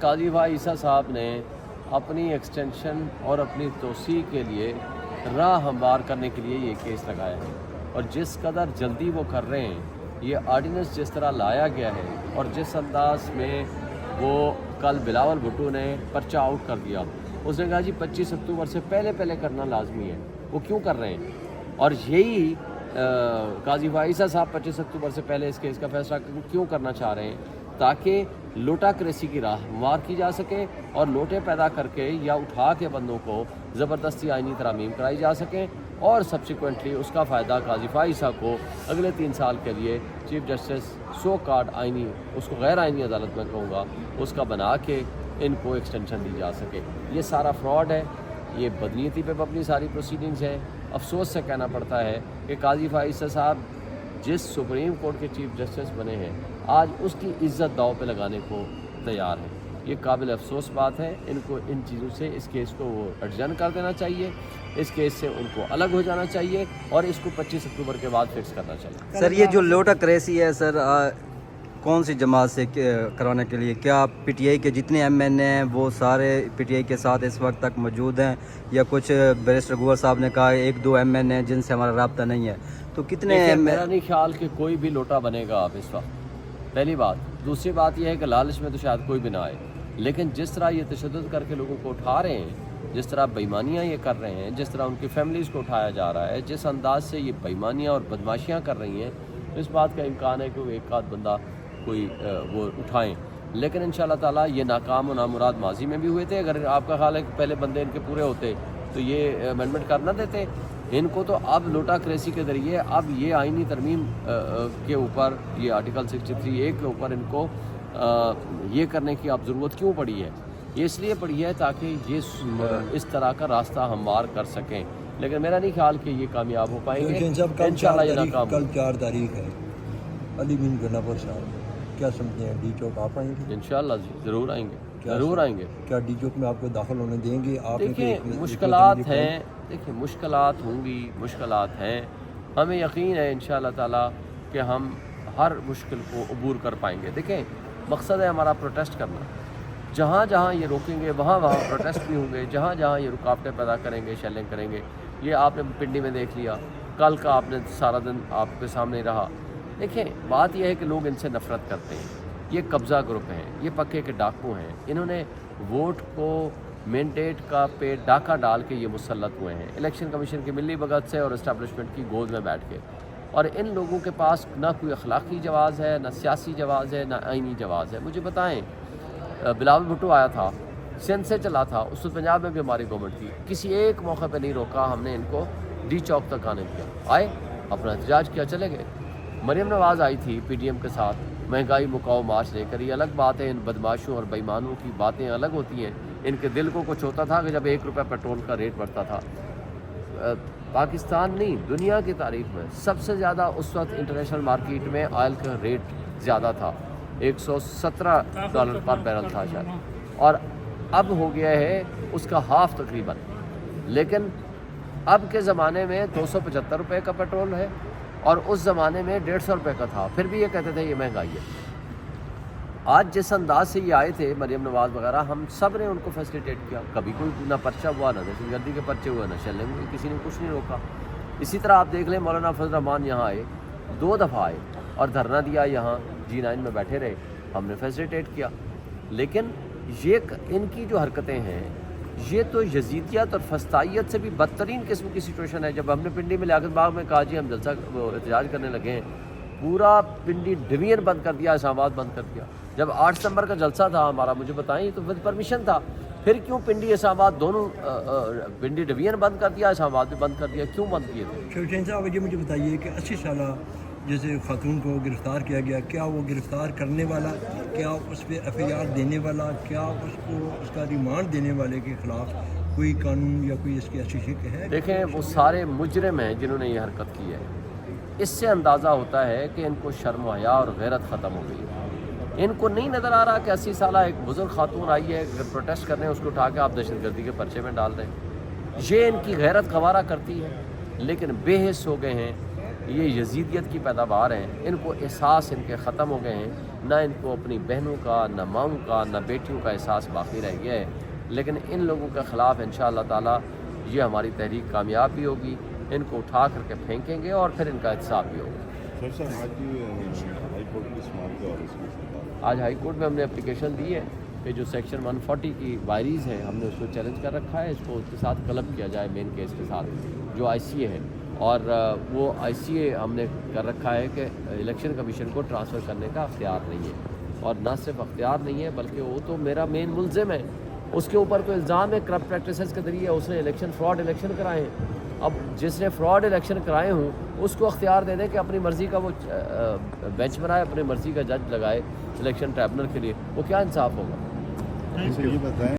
قاضی بھائی عیسیٰ صاحب نے اپنی ایکسٹینشن اور اپنی توسیع کے لیے راہ ہموار کرنے کے لیے یہ کیس لگایا ہے، اور جس قدر جلدی وہ کر رہے ہیں، یہ آرڈیننس جس طرح لایا گیا ہے اور جس انداز میں وہ کل بلاول بھٹو نے پرچہ آؤٹ کر دیا، اس نے کہا جی 25 اکتوبر سے پہلے کرنا لازمی ہے، وہ کیوں کر رہے ہیں؟ اور یہی قاضی بھائی عیسیٰ صاحب 25 اکتوبر سے پہلے اس کیس کا فیصلہ کیوں کرنا چاہ رہے ہیں؟ تاکہ لوٹا کریسی کی راہ ہموار کی جا سکے اور لوٹے پیدا کر کے یا اٹھا کے بندوں کو زبردستی آئینی ترامیم کرائی جا سکیں، اور سبسیکوینٹلی اس کا فائدہ قاضی فائزہ کو اگلے 3 سال کے لیے چیف جسٹس سو کارڈ آئینی، اس کو غیر آئینی عدالت میں کہوں گا، اس کا بنا کے ان کو ایکسٹینشن دی جا سکے۔ یہ سارا فراڈ ہے، یہ بدنیتی پہ اپنی ساری پروسیڈنگز ہیں۔ افسوس سے کہنا پڑتا ہے کہ قاضی فائزہ صاحب جس سپریم کورٹ کے چیف جسٹس بنے ہیں، آج اس کی عزت داؤ پہ لگانے کو تیار ہیں۔ یہ قابل افسوس بات ہے۔ ان کو ان چیزوں سے اس کیس کو وہ ایڈجن کر دینا چاہیے، اس کیس سے ان کو الگ ہو جانا چاہیے اور اس کو 25 اکتوبر کے بعد فکس کرنا چاہیے۔ سر، یہ جو لوٹا کریسی ہے سر، کون سی جماعت سے کرانے کے لیے؟ کیا پی ٹی آئی کے جتنے ایم این اے ہیں وہ سارے پی ٹی آئی کے ساتھ اس وقت تک موجود ہیں، یا کچھ بیرسٹر گوہر صاحب نے کہا 1-2 ایم این اے جن سے ہمارا رابطہ نہیں ہے؟ تو کتنے؟ میرا نہیں خیال کہ کوئی بھی لوٹا بنے گا آپ اس وقت، پہلی بات۔ دوسری بات یہ ہے کہ لالچ میں تو شاید کوئی بھی نہ آئے، لیکن جس طرح یہ تشدد کر کے لوگوں کو اٹھا رہے ہیں، جس طرح بےایمانیاں یہ کر رہے ہیں، جس طرح ان کی فیملیز کو اٹھایا جا رہا ہے، جس انداز سے یہ بےایمانیاں اور بدماشیاں کر رہی ہیں، اس بات کا امکان ہے کہ وہ ایک آدھ بندہ کوئی وہ اٹھائیں، لیکن انشاءاللہ تعالیٰ یہ ناکام و نامراد ماضی میں بھی ہوئے تھے۔ اگر آپ کا خیال ہے کہ پہلے بندے ان کے پورے ہوتے تو یہ امینڈمنٹ کر نہ دیتے۔ ان کو تو اب لوٹا کریسی کے ذریعے اب یہ آئینی ترمیم کے اوپر، یہ آرٹیکل 63(a) کے اوپر ان کو یہ کرنے کی اب ضرورت کیوں پڑی ہے؟ یہ اس لیے پڑی ہے تاکہ یہ اس طرح کا راستہ ہموار کر سکیں، لیکن میرا نہیں خیال کہ یہ کامیاب ہو پائیں گے۔ انشاءاللہ یہ ناکام کل 4 تاریخ ہے، علی بن گناپور صاحب، کیا سمجھتے ہیں ڈی چوک آپ آئیں گے؟ انشاءاللہ جی ضرور آئیں گے، ضرور آئیں گے۔ کیا ڈی چوک میں آپ کو داخل ہونے دیں گے؟ آپ دیکھیں مشکلات ہیں، دیکھیں مشکلات ہوں گی، مشکلات ہیں، ہمیں یقین ہے انشاءاللہ تعالیٰ کہ ہم ہر مشکل کو عبور کر پائیں گے۔ دیکھیں مقصد ہے ہمارا پروٹیسٹ کرنا، جہاں جہاں یہ روکیں گے وہاں وہاں پروٹیسٹ بھی ہوں گے، جہاں جہاں یہ رکاوٹیں پیدا کریں گے، شیلنگ کریں گے۔ یہ آپ نے پنڈی میں دیکھ لیا، کل کا آپ نے سارا دن آپ کے سامنے رہا۔ دیکھیں بات یہ ہے کہ لوگ ان سے نفرت کرتے ہیں، یہ قبضہ گروپ ہیں، یہ پکے کے ڈاکو ہیں، انہوں نے ووٹ کو مینڈیٹ کا پہ ڈاکہ ڈال کے یہ مسلط ہوئے ہیں الیکشن کمیشن کی ملی بھگت سے اور اسٹیبلشمنٹ کی گود میں بیٹھ کے، اور ان لوگوں کے پاس نہ کوئی اخلاقی جواز ہے، نہ سیاسی جواز ہے، نہ آئینی جواز ہے۔ مجھے بتائیں، بلاول بھٹو آیا تھا، سندھ سے چلا تھا، اس وقت پنجاب میں بھی ہماری گورنمنٹ تھی، کسی ایک موقع پہ نہیں روکا ہم نے ان کو ڈی چوک تک آنے دیا، آئے اپنا احتجاج کیا، چلے گئے۔ مریم نواز آئی تھی پی ڈی ایم کے ساتھ، مہنگائی مکاؤ مارچ لے کر، یہ الگ بات ہے، ان بدماشوں اور بےایمانوں کی باتیں الگ ہوتی ہیں۔ ان کے دل کو کچھ ہوتا تھا کہ جب 1 روپے پیٹرول کا ریٹ بڑھتا تھا، پاکستان نہیں دنیا کی تاریخ میں سب سے زیادہ اس وقت انٹرنیشنل مارکیٹ میں آئل کا ریٹ زیادہ تھا، $117 پر بیرل تھا شاید، اور اب ہو گیا ہے اس کا ہاف تقریباً، لیکن اب کے زمانے میں 275 روپے کا پیٹرول ہے اور اس زمانے میں 150 روپے کا تھا، پھر بھی یہ کہتے تھے یہ مہنگائی ہے۔ آج جس انداز سے یہ آئے تھے مریم نواز وغیرہ، ہم سب نے ان کو فیسیلیٹیٹ کیا، کبھی کوئی نہ پرچہ ہوا، نہ دہشت گردی کے پرچے ہوئے، نہ شیلنگ ہوئی، کسی نے کچھ نہیں روکا۔ اسی طرح آپ دیکھ لیں مولانا فضل الرحمان یہاں آئے، 2 دفعہ آئے اور دھرنا دیا، یہاں G9 میں بیٹھے رہے، ہم نے فیسیلیٹیٹ کیا، لیکن یہ ان کی جو حرکتیں ہیں یہ تو یزیدیت اور فسطائیت سے بھی بدترین قسم کی سچویشن ہے۔ جب ہم نے پنڈی میں لیاقت باغ میں کہا جی ہم جلسہ احتجاج کرنے لگے ہیں، پورا پنڈی ڈویژن بند کر دیا، اسلام آباد بند کر دیا۔ جب 8 ستمبر کا جلسہ تھا ہمارا، مجھے بتائیں تو ود پرمیشن تھا، پھر کیوں پنڈی اسلام آباد دونوں پنڈی ڈویژن بند کر دیا، اسلام آباد بھی بند کر دیا، کیوں بند کیے تھے؟ شیوچین صاحب یہ مجھے بتائیے کہ 80 سالہ جیسے خاتون کو گرفتار کیا گیا، کیا وہ گرفتار کرنے والا، کیا اس پہ FIR دینے والا، کیا اس کو اس کا ریمانڈ دینے والے کے خلاف کوئی قانون یا کوئی اس کی ایسی شک ہے؟ دیکھیں وہ سارے مجرم ہیں جنہوں نے یہ حرکت کی ہے، اس سے اندازہ ہوتا ہے کہ ان کو شرم و حیا اور غیرت ختم ہو گئی ہے۔ ان کو نہیں نظر آ رہا کہ 80 سالہ ایک بزرگ خاتون آئی ہے پروٹیسٹ کرنے، اس کو اٹھا کے آپ دہشت گردی کے پرچے میں ڈال رہے ہیں۔ یہ ان کی غیرت گوارا کرتی ہے، لیکن بے حس ہو گئے ہیں، یہ یزیدیت کی پیداوار ہیں. ان کو احساس ان کے ختم ہو گئے ہیں, نہ ان کو اپنی بہنوں کا, نہ ماؤں کا, نہ بیٹیوں کا احساس باقی رہ گیا ہے. لیکن ان لوگوں کے خلاف انشاءاللہ تعالی یہ ہماری تحریک کامیاب بھی ہوگی. ان کو اٹھا کر کے پھینکیں گے اور پھر ان کا احتساب بھی ہوگا. سر صاحب آج ہائی کورٹ کی سماعت اور اس میں آج ہائی کورٹ میں ہم نے اپلیکیشن دی ہے کہ جو سیکشن 140 کی وائریز ہے ہم نے اس کو چیلنج کر رکھا ہے, اس کو اس کے ساتھ کلب کیا جائے مین کیس کے ساتھ جو آئی سی اے ہے. اور وہ آئی سی اے ہم نے کر رکھا ہے کہ الیکشن کمیشن کو ٹرانسفر کرنے کا اختیار نہیں ہے. اور نہ صرف اختیار نہیں ہے بلکہ وہ تو میرا مین ملزم ہے, اس کے اوپر کوئی الزام ہے کرپٹ پریکٹسز کے ذریعے اس نے الیکشن فراڈ الیکشن کرائے ہیں. اب جس نے فراڈ الیکشن کرائے ہوں اس کو اختیار دے دیں کہ اپنی مرضی کا وہ بینچ بنائے, اپنی مرضی کا جج لگائے الیکشن ٹریبونل کے لیے. وہ کیا انصاف ہوگا؟ یہ بتائیں